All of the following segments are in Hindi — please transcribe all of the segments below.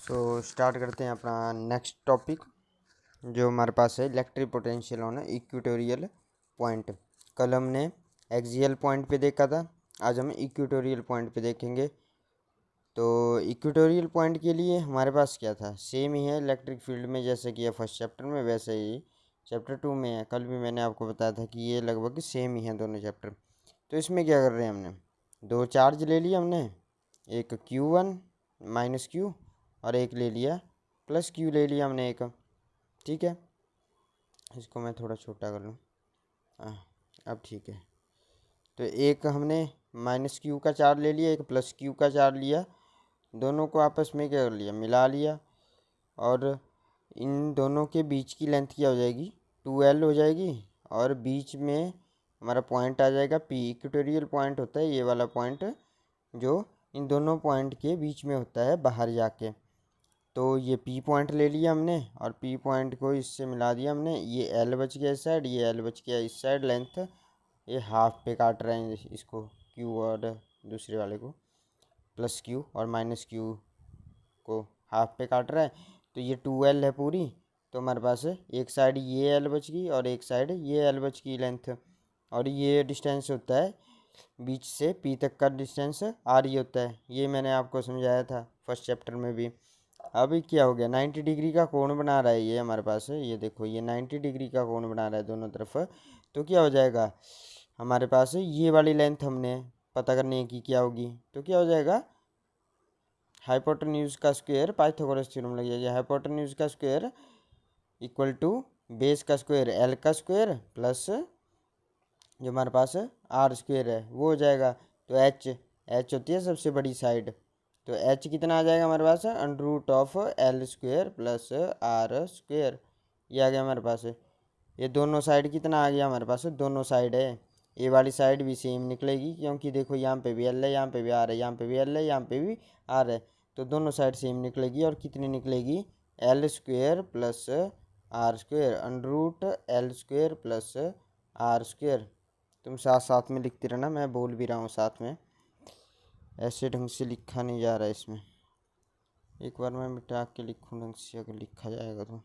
तो स्टार्ट करते हैं अपना नेक्स्ट टॉपिक जो हमारे पास है electric potential on equatorial point. कल हमने एक्सियल पॉइंट पे देखा था, आज हम इक्वेटोरियल पॉइंट पे देखेंगे। तो इक्वेटोरियल पॉइंट के लिए हमारे पास क्या था, सेम ही है इलेक्ट्रिक फील्ड में जैसे कि फर्स्ट चैप्टर में, वैसे ही चैप्टर 2 में है। कल भी मैंने आपको बताया था कि ये लगभग सेम ही है दोनों चैप्टर। तो इसमें क्या कर रहे हैं, हमने दो चार्ज ले लिया, हमने एक Q1 माइनस Q और एक ले लिया प्लस Q ले लिया हमने एक। ठीक है, इसको मैं थोड़ा छोटा कर लूँ, अब ठीक है। तो एक हमने माइनस Q का चार्ज ले लिया, एक प्लस Q का चार्ज लिया, दोनों को आपस में क्या कर लिया, मिला लिया। और इन दोनों के बीच की लेंथ क्या हो जाएगी, 2L हो जाएगी। और बीच में हमारा पॉइंट आ जाएगा P। इक्वेटोरियल पॉइंट होता है ये वाला पॉइंट जो इन दोनों पॉइंट के बीच में होता है बाहर जाके। तो ये P पॉइंट ले लिया हमने और P पॉइंट को इससे मिला दिया हमने। ये L बच गया इस साइड, ये L बच गया इस साइड। लेंथ ये हाफ पे काट रहे हैं इसको, Q और दूसरे वाले को प्लस Q और माइनस Q को हाफ पे काट रहा है। तो ये 2L है पूरी। तो हमारे पास एक साइड ये L बच गई और एक साइड ये L बच गई लेंथ। और ये डिस्टेंस होता है बीच से P तक का डिस्टेंस R ही होता है। ये मैंने आपको समझाया था फर्स्ट चैप्टर में भी। अभी क्या हो गया, 90 डिग्री का कोण बना रहा है ये हमारे पास है, ये देखो ये 90 डिग्री का कोण बना रहा है दोनों तरफ। तो क्या हो जाएगा हमारे पास, ये वाली लेंथ हमने पता करने की क्या होगी, तो क्या हो जाएगा, हाइपोटेन्यूज का स्क्वायर पाइथागोरस थ्योरम लग जाएगा। हाइपोटेन्यूज का स्क्वायर इक्वल टू बेस का स्क्वायर L का स्क्वायर प्लस जो हमारे पास R स्क्वायर है वो हो जाएगा। तो H होती है सबसे बड़ी साइड। तो H कितना आ जाएगा हमारे पास, under root of L square plus R square. ये आ गया हमारे पास। ये दोनों साइड कितना आ गया हमारे पास, दोनों साइड है। ये वाली साइड भी सेम निकलेगी क्योंकि देखो यहाँ पे भी L है, यहाँ पे भी R है, यहाँ पे भी L है, यहाँ पे भी R है। तो दोनों साइड सेम निकलेगी। और कितनी निकलेगी, L square plus R square, under root L square plus R square. तुम साथ साथ में लिखते रहना, मैं बोल भी रहा हूँ साथ में, ऐसे ढंग से लिखा नहीं जा रहा है इसमें। एक बार मैं मिटा के लिखूँ ढंग से, अगर लिखा जाएगा तो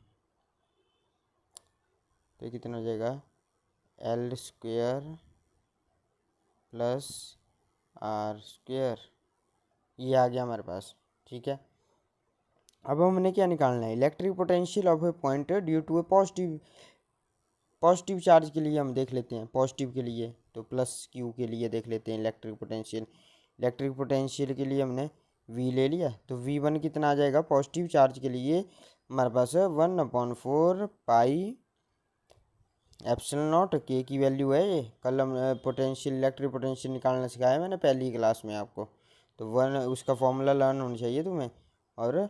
कितना हो जाएगा, L square plus R square. ये आ गया हमारे पास। ठीक है, अब हमने क्या निकालना है, electric potential of a point due to a positive charge के लिए हम देख लेते हैं। पॉजिटिव के लिए तो प्लस Q के लिए देख लेते हैं इलेक्ट्रिक पोटेंशियल। इलेक्ट्रिक पोटेंशियल के लिए हमने V ले लिया, तो V1 कितना आ जाएगा पॉजिटिव चार्ज के लिए हमारे पास 1/4 पाई एप्सिलॉन नॉट K की वैल्यू है। ये कल हम पोटेंशियल इलेक्ट्रिक पोटेंशियल निकालना सिखाया मैंने पहली क्लास में आपको। तो वन उसका फॉर्मूला लर्न होना चाहिए तुम्हें। और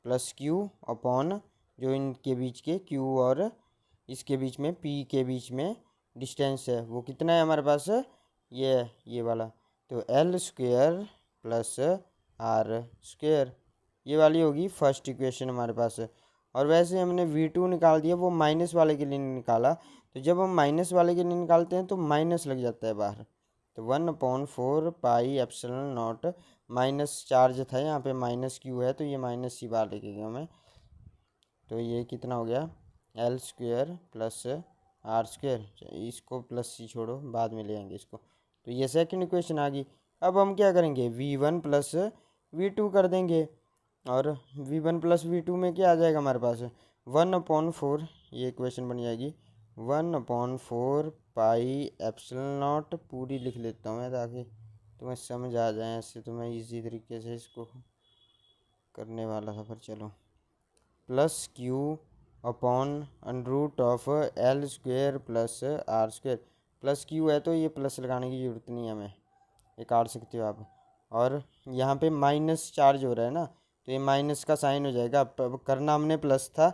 प्लस Q अपॉन जो इनके बीच के Q और इसके बीच में P के बीच में डिस्टेंस है वो कितना है हमारे पास, ये वाला। तो L square plus R square, ये वाली होगी फर्स्ट इक्वेशन हमारे पास। और वैसे हमने V2 निकाल दिया, वो माइनस वाले के लिए निकाला। तो जब हम माइनस वाले के लिए निकालते हैं तो माइनस लग जाता है बाहर। तो 1/4 pi epsilon not, minus charge था यहाँ पे, माइनस Q है तो ये माइनस ही बाहर लेके गया मैं। तो ये कितना हो गया, L square plus R square. इसको प्लस ही छोड़ो, बाद में ले आएंगे इसको। तो ये सेकंड इक्वेशन आ गई। अब हम क्या करेंगे, V1 प्लस V2 कर देंगे। और V1 प्लस V2 में क्या आ जाएगा हमारे पास, 1/4, ये इक्वेशन बन जाएगी 1/4 पाई एप्सिलॉन नॉट। पूरी लिख लेता हूँ मैं ताकि तुम्हें समझ आ जाए, ऐसे तो मैं इजी तरीके से इसको करने वाला था, पर चलो। Plus Q upon under root of L square plus R square. Plus Q है तो ये प्लस लगाने की ज़रूरत नहीं है हमें, ये काट सकते हो आप। और यहाँ पे माइनस चार्ज हो रहा है ना, तो ये माइनस का साइन हो जाएगा। अब करना हमने प्लस था,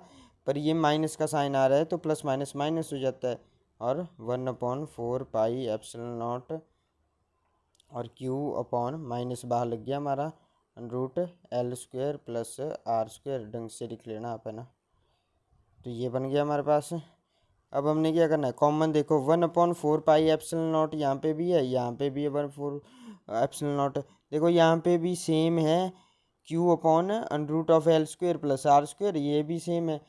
पर ये माइनस का साइन आ रहा है तो प्लस माइनस माइनस हो जाता है। और 1/4 पाई एप्सिलॉन नॉट और Q अपॉन माइनस बाहर लग गया हमारा, root L square plus R square. ढंग से लिख लेना आप, है ना। तो ये बन गया हमारे पास। अब हमने क्या करना है, कॉमन देखो 1/4 पाई एप्सिलॉन नॉट यहाँ पे भी है, यहाँ पे भी है 1/4 एप्सिलॉन नॉट। देखो यहाँ पे भी सेम है Q upon under root of L square plus R square, ये भी सेम है।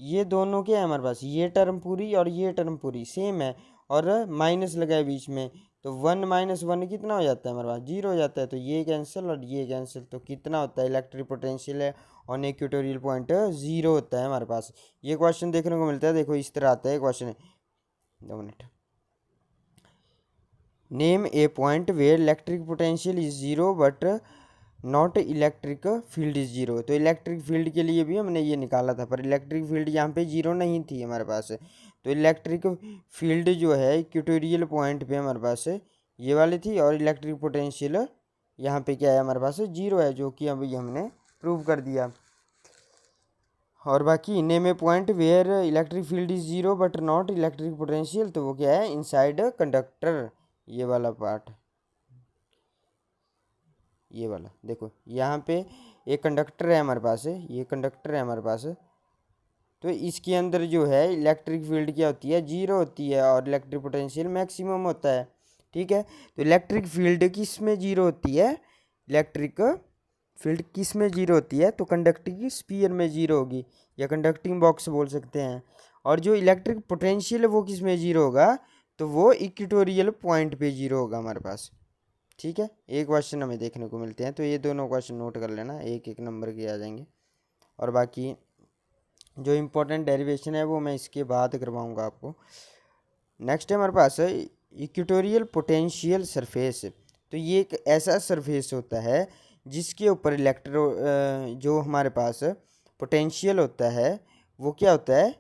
ये दोनों क्या है हमारे पास, ये टर्म पूरी और ये टर्म पूरी सेम है, और माइनस लगा है बीच में, तो 1 - 1 कितना हो जाता है हमारे पास, 0 हो जाता है। तो ये कैंसिल और ये कैंसिल, तो कितना होता है इलेक्ट्रिक पोटेंशियल है ऑन इक्वेटोरियल पॉइंट, 0 होता है हमारे पास। ये क्वेश्चन देखने को मिलता है, देखो इस तरह आता है question. 2 minute. Name a point where electric potential is 0 but not electric field is 0। तो इलेक्ट्रिक फील्ड के लिए भी हमने ये निकाला था, पर इलेक्ट्रिक फील्ड यहाँ पे 0 नहीं थी हमारे पास। तो इलेक्ट्रिक फील्ड जो है इक्वेटोरियल पॉइंट पे हमारे पास ये वाली थी, और इलेक्ट्रिक पोटेंशियल यहाँ पे क्या है हमारे पास 0 है, जो कि अभी हमने प्रूव कर दिया। और बाकी name a point where electric field is 0 but not electric potential, तो वो क्या है इनसाइड कंडक्टर, ये वाला पार्ट, ये वाला देखो यहाँ पे एक कंडक्टर है हमारे पास, ये कंडक्टर है हमारे पास। तो इसके अंदर जो है इलेक्ट्रिक फील्ड क्या होती है, 0 होती है, और इलेक्ट्रिक पोटेंशियल मैक्सिमम होता है। ठीक है, तो इलेक्ट्रिक फील्ड किस में 0 होती है, इलेक्ट्रिक फील्ड किस में 0 होती है, तो कंडक्टिंग स्फीयर में 0 होगी, या कंडक्टिंग बॉक्स बोल सकते हैं। और जो इलेक्ट्रिक पोटेंशियल है वो किस में 0 होगा, तो वो इक्वेटोरियल पॉइंट पे 0 होगा हमारे पास। ठीक है, एक क्वेश्चन हमें देखने को मिलते हैं, तो ये दोनों क्वेश्चन नोट कर लेना, एक एक नंबर के आ जाएंगे। और बाकी जो इम्पोर्टेंट डेरिवेशन है वो मैं इसके बाद करवाऊंगा आपको। नेक्स्ट है हमारे पास इक्वेटोरियल पोटेंशियल सरफेस। तो ये एक ऐसा सरफेस होता है जिसके ऊपर जो हमारे पास पोटेंशियल होता है वो क्या होता है,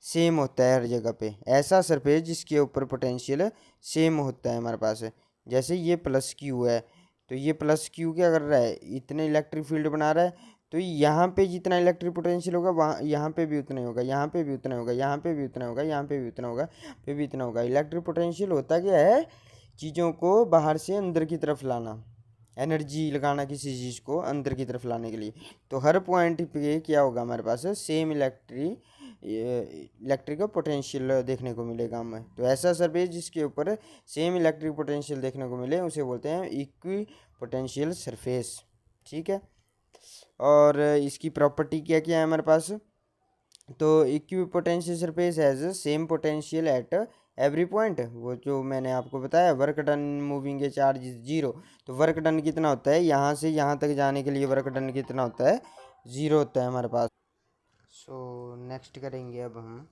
सेम होता है हर जगह पे। ऐसा सरफेस जिसके ऊपर पोटेंशियल सेम होता है हमारे पास, जैसे ये प्लस क्यू है, तो ये प्लस क्यू क्या कर रहा है, इतने इलेक्ट्रिक फील्ड बना रहा है, तो यहाँ पे जितना इलेक्ट्रिक पोटेंशियल होगा वहाँ यहाँ पे भी उतना ही होगा, यहाँ पे भी उतना होगा, यहाँ पे भी उतना होगा, यहाँ पे भी उतना होगा, पे भी इतना होगा। इलेक्ट्रिक पोटेंशियल होता क्या है, चीज़ों को बाहर से अंदर की तरफ लाना, एनर्जी लगाना किसी चीज़ को अंदर की तरफ लाने के लिए। तो हर पॉइंट पे क्या होगा हमारे पास, सेम इलेक्ट्रिक पोटेंशियल देखने को मिलेगा हमें। तो ऐसा सरफेस जिसके ऊपर सेम इलेक्ट्रिक पोटेंशियल देखने को मिले उसे बोलते हैं इक्वी पोटेंशियल सरफेस। ठीक है, और इसकी प्रॉपर्टी क्या क्या है हमारे पास, तो equi potential surface has same potential at every point. वो जो मैंने आपको बताया, work done moving A charge is 0, तो वर्क डन कितना होता है, यहाँ से यहाँ तक जाने के लिए वर्क डन कितना होता है, 0 होता है हमारे पास। सो नेक्स्ट करेंगे अब हम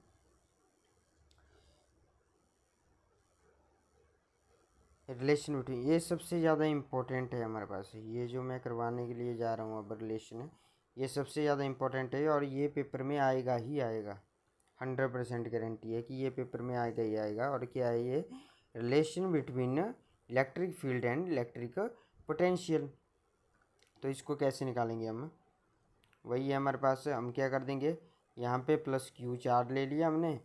रिलेशन बिटवीन, ये सबसे ज़्यादा इम्पोर्टेंट है हमारे पास, ये जो मैं करवाने के लिए जा रहा हूँ अब रिलेशन है, ये सबसे ज़्यादा इम्पोर्टेंट है, और ये पेपर में आएगा ही आएगा, 100% गारंटी है कि ये पेपर में आएगा ही आएगा। और क्या है ये, relation between electric field and electric potential. तो इसको कैसे निकालेंगे हम, वही है हमारे पास, हम क्या कर देंगे, यहाँ पे प्लस क्यू चार्ज ले लिया हमने,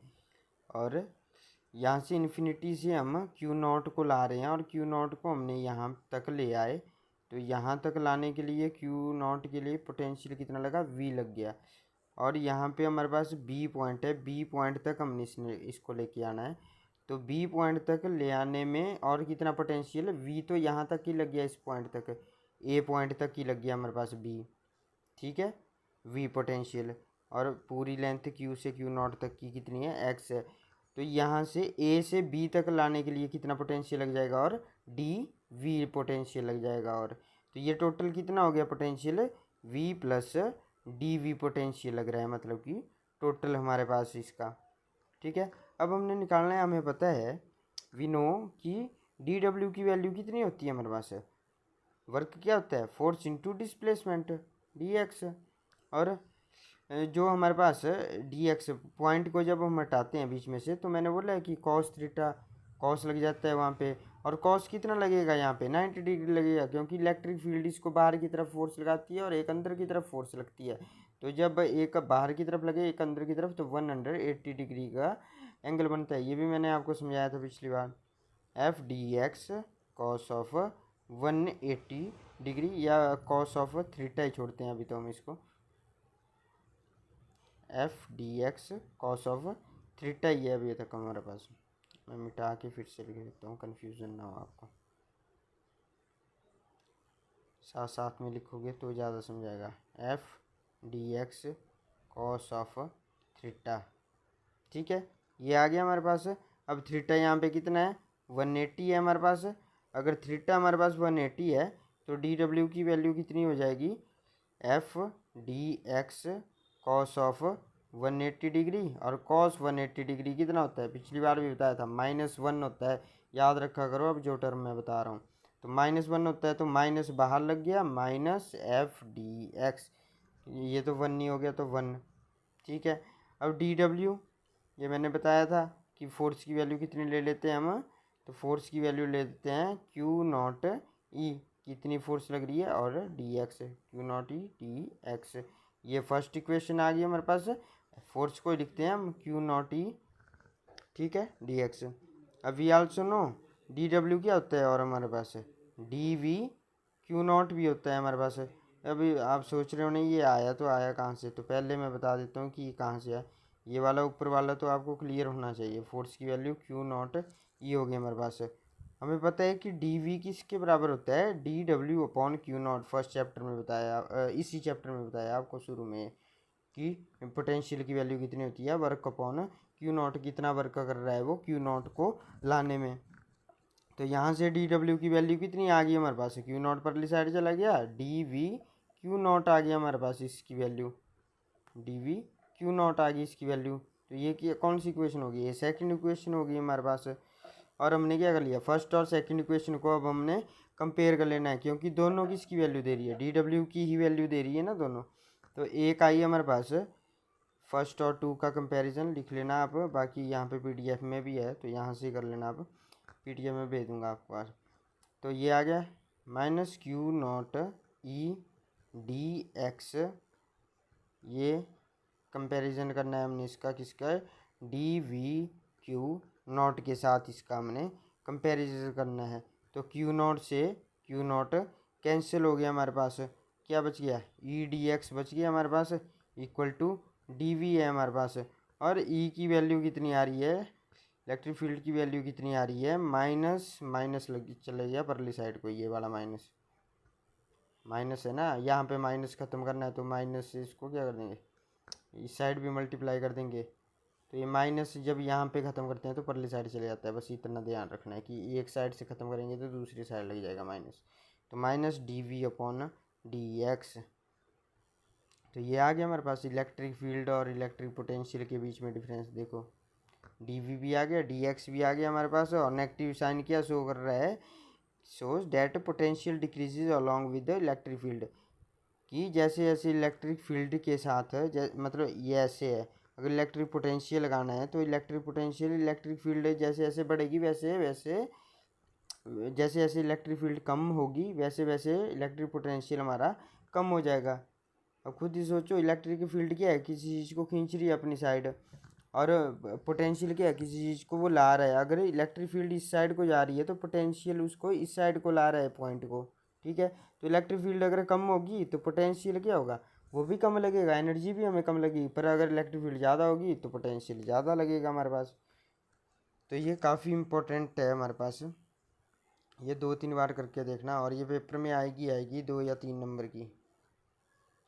और यहाँ से इन्फिनिटी से हम क्यू नॉट को ला रहे हैं, और क्यू नॉट को हमने यहाँ तक ले आए। तो यहाँ तक लाने के लिए क्यू नॉट के लिए पोटेंशियल कितना लगा, वी लग गया। और यहाँ पे हमारे पास बी पॉइंट है, बी पॉइंट तक हमने इसको लेके आना है। तो बी पॉइंट तक ले आने में और कितना पोटेंशियल, वी तो यहाँ तक ही लग गया, इस पॉइंट तक, ए पॉइंट तक ही लग गया हमारे पास बी। ठीक है, वी पोटेंशियल, और पूरी लेंथ क्यू से क्यू नॉट तक की कितनी है, एक्स है। तो यहाँ से ए से बी तक लाने के लिए कितना पोटेंशियल लग जाएगा, और डी वी पोटेंशियल लग जाएगा। और तो ये टोटल कितना हो गया potential, V plus D V potential लग रहा है, मतलब कि टोटल हमारे पास इसका। ठीक है, अब हमने निकालना है, हमें पता है वी नो कि डी डब्ल्यू की वैल्यू कितनी होती है हमारे पास, वर्क क्या होता है, force into displacement D X. और जो हमारे पास डी एक्स पॉइंट को जब हम हटाते हैं बीच में से, तो मैंने बोला है कि कॉस थीटा, कॉस लग जाता है वहाँ पे, और कॉस कितना लगेगा यहाँ पे, 90 डिग्री लगेगा, क्योंकि इलेक्ट्रिक फील्ड इसको बाहर की तरफ फोर्स लगाती है और एक अंदर की तरफ फोर्स लगती है। तो जब एक बाहर की तरफ लगे एक अंदर की तरफ, तो 180 डिग्री का एंगल बनता है। ये भी मैंने आपको समझाया था पिछली बार, F D X cos of 180 degree, या कॉस ऑफ थीटा ही छोड़ते हैं अभी तो हम इसको, F D X cos of theta ही है अभी तक हमारे पास। मैं मिटा के फिर से लिख देता हूँ, कन्फ्यूज़न ना हो आपको। साथ साथ में लिखोगे तो ज़्यादा समझाएगा। F D X cos of theta, ठीक है, ये आ गया हमारे पास। अब थीटा यहाँ पे कितना है, 180 है हमारे पास। अगर थीटा हमारे पास 180 है तो डी डब्ल्यू की वैल्यू कितनी हो जाएगी, F D X cos of 180 degree, और कॉस 180 डिग्री कितना होता है, पिछली बार भी बताया था -1 होता है, याद रखा करो अब जो टर्म मैं बता रहा हूँ। तो -1 होता है तो माइनस बाहर लग गया, माइनस एफ डी एक्स, ये तो 1 नहीं हो गया तो 1, ठीक है। अब डी डब्ल्यू ये मैंने बताया था कि फोर्स की वैल्यू कितनी ले लेते हैं हम, तो फोर्स की वैल्यू ले लेते हैं क्यू नॉट ई, कितनी फोर्स लग रही है, और D x, Q not E D x. ये फर्स्ट इक्वेशन आ गई हमारे पास, फोर्स को लिखते हैं हम क्यू नॉट ई, ठीक है, डी एक्स। अब we also know D W क्या होता है, और हमारे पास डी वी क्यू नॉट भी होता है हमारे पास। अभी आप सोच रहे हो नहीं ये आया तो आया कहाँ से, तो पहले मैं बता देता हूँ कि ये कहाँ से है। ये वाला ऊपर वाला तो आपको क्लियर होना चाहिए, फोर्स की वैल्यू क्यू नॉट ई हो गई हमारे पास। हमें पता है कि डी वी किसके बराबर होता है, D W upon Q not, first chapter में बताया, इसी चैप्टर में बताया आपको शुरू में कि पोटेंशियल की वैल्यू कितनी होती है, वर्क अपॉन क्यू नॉट, कितना वर्क कर रहा है वो क्यू नॉट को लाने में। तो यहाँ से डी डब्ल्यू की वैल्यू कितनी आ गई हमारे पास, क्यू नॉट परली साइड चला गया, डी वी क्यू नॉट आ गया हमारे पास, इसकी value D V Q naught आ गई इसकी वैल्यू। तो ये कौन सी इक्वेशन होगी, ये सेकंड इक्वेशन होगी हमारे पास। और हमने क्या कर लिया, फर्स्ट और सेकंड इक्वेशन को अब हमने कंपेयर कर लेना है, क्योंकि दोनों किसकी वैल्यू दे रही है, डी डब्ल्यू की ही वैल्यू दे रही है ना दोनों। तो एक आई हमारे पास, फर्स्ट और 2 का कंपैरिजन लिख लेना आप, बाकी यहाँ पे पीडीएफ में भी है तो यहाँ से कर लेना आप, पीडीएफ में भेज दूँगा आपको आज। तो ये आ गया minus Q not E D x, ये कंपैरिजन करना है हमने इसका, किसका, डी वी क्यू नॉट के साथ इसका हमने कंपैरिजन करना है। तो क्यू नॉट से क्यू नॉट कैंसिल हो गया हमारे पास, क्या बच गया, ई डी एक्स बच गया हमारे पास, इक्वल टू डी वी है हमारे पास। और ई की वैल्यू कितनी आ रही है, इलेक्ट्रिक फील्ड की वैल्यू कितनी आ रही है, माइनस माइनस लग चले गया परली साइड को, ये वाला माइनस, माइनस है ना, यहाँ पे माइनस ख़त्म करना है तो माइनस से इसको क्या कर देंगे, इस साइड भी मल्टीप्लाई कर देंगे। तो ये माइनस जब यहाँ पे ख़त्म करते हैं तो परली साइड चले जाता है, बस इतना ध्यान रखना है कि एक साइड से ख़त्म करेंगे तो दूसरी साइड लग जाएगा माइनस। तो minus D V upon D X. तो ये आ गया हमारे पास इलेक्ट्रिक फील्ड और इलेक्ट्रिक पोटेंशियल के बीच में डिफरेंस, देखो डी वी भी आ गया, डी एक्स भी आ गया हमारे पास, और नेगेटिव साइन क्या शो कर रहा है, shows that potential decreases along with the electric field, कि जैसे जैसे इलेक्ट्रिक फील्ड के साथ मतलब ये ऐसे है, अगर इलेक्ट्रिक पोटेंशियल लगाना है तो इलेक्ट्रिक पोटेंशियल इलेक्ट्रिक फील्ड जैसे जैसे बढ़ेगी वैसे वैसे, जैसे जैसे इलेक्ट्रिक फील्ड कम होगी वैसे वैसे इलेक्ट्रिक पोटेंशियल हमारा कम हो जाएगा। अब खुद ही सोचो, इलेक्ट्रिक फील्ड क्या है, किसी चीज़ को खींच रही है अपनी साइड, और पोटेंशियल क्या है, किसी चीज़ को वो ला रहा है। अगर इलेक्ट्रिक फील्ड इस साइड को जा रही है तो पोटेंशियल उसको इस साइड को ला रहा है, पॉइंट को, ठीक है। तो इलेक्ट्रिक फील्ड अगर कम होगी तो पोटेंशियल क्या होगा, वो भी कम लगेगा, एनर्जी भी हमें कम लगेगी। पर अगर इलेक्ट्रिक फील्ड ज़्यादा होगी तो पोटेंशियल ज़्यादा लगेगा हमारे पास। तो ये काफ़ी इम्पोर्टेंट है हमारे पास, ये 2-3 बार करके देखना, और ये पेपर में आएगी 2 या 3 नंबर की।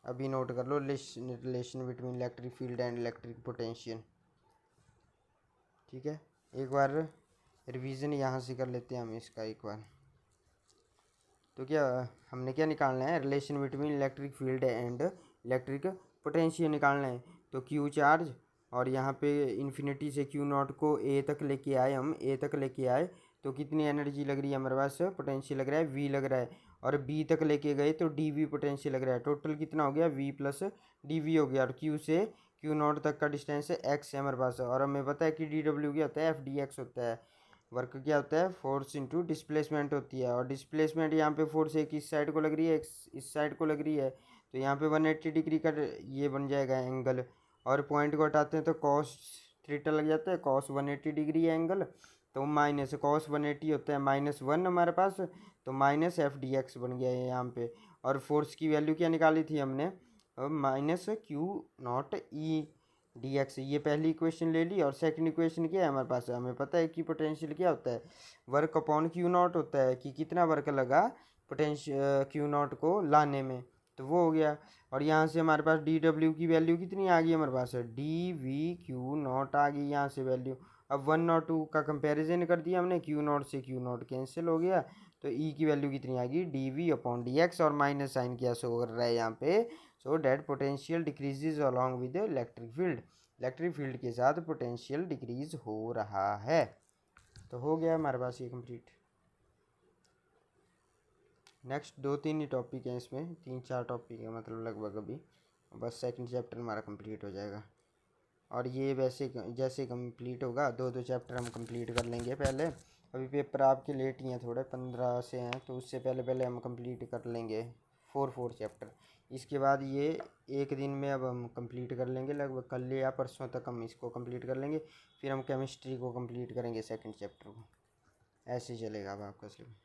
अभी नोट कर लो, relation between electric field and electric potential, ठीक है। एक बार रिवीजन यहाँ से कर लेते हैं हम इसका एक बार। तो क्या हमने क्या निकालना है, relation between electric field and electric potential निकालना है। तो क्यू चार्ज, और यहाँ पे इन्फिनिटी से क्यू नॉट को ए तक लेके आए, हम ए तक लेके आए तो कितनी एनर्जी लग रही है हमारे पास, पोटेंशियल लग रहा है वी लग रहा है, और बी तक लेके गए तो डी वी पोटेंशियल लग रहा है। टोटल कितना हो गया, वी प्लस डी वी हो गया, और क्यू से क्यू नॉट तक का डिस्टेंस है एक्स है हमारे पास। और हमें पता है कि डी डब्ल्यू क्या होता है, एफ डी एक्स होता है, वर्क क्या होता है, फोर्स इंटू डिस्प्लेसमेंट होती है। और डिस्प्लेसमेंट यहाँ पे फोर्स एक इस साइड को लग रही है, एक इस साइड को लग रही है, तो यहाँ पे 180 डिग्री का ये बन जाएगा एंगल, और पॉइंट को हटाते हैं तो कॉस थीटा लग जाता है, कॉस 180 डिग्री है एंगल, तो माइनस कॉस 180 होता है -1 हमारे पास, तो माइनस एफ डी एक्स बन गया है यहाँ पे। और फोर्स की वैल्यू क्या निकाली थी हमने, minus Q not E D x, ये पहली इक्वेशन ले ली। और सेकंड इक्वेशन क्या है हमारे पास, हमें पता है कि पोटेंशियल क्या होता है, वर्क अपॉन क्यू नॉट होता है, कि कितना वर्क लगा पोटेंशियल क्यू नॉट को लाने में, तो वो हो गया। और यहाँ से हमारे पास डी डब्ल्यू की वैल्यू कितनी आ गई हमारे पास, डी वी क्यू नॉट आ गई यहाँ से वैल्यू। अब 1 और 2 का कंपैरिजन कर दिया हमने, क्यू नॉट से क्यू नॉट कैंसिल हो गया, तो ई की वैल्यू कितनी आ गई, D V upon D X, और माइनस साइन क्या शो कर रहा है यहाँ पे, so that potential decreases along with electric field, electric field के साथ पोटेंशियल डिक्रीज हो रहा है। तो हो गया हमारे पास ये कंप्लीट। नेक्स्ट 2-3 ही टॉपिक हैं इसमें, 3-4 टॉपिक है मतलब लगभग अभी, बस सेकंड चैप्टर हमारा कंप्लीट हो जाएगा। और ये वैसे जैसे कंप्लीट होगा 2-2 चैप्टर हम कंप्लीट कर लेंगे पहले। अभी पेपर आपके लेट ही हैं थोड़े, 15 से हैं, तो उससे पहले पहले हम कंप्लीट कर लेंगे 4 चैप्टर। इसके बाद ये एक दिन में अब हम कंप्लीट कर लेंगे, लगभग कल या परसों तक हम इसको कंप्लीट कर लेंगे। फिर हम केमिस्ट्री को कंप्लीट करेंगे सेकंड चैप्टर को, ऐसे चलेगा अब आपका सिलेबस।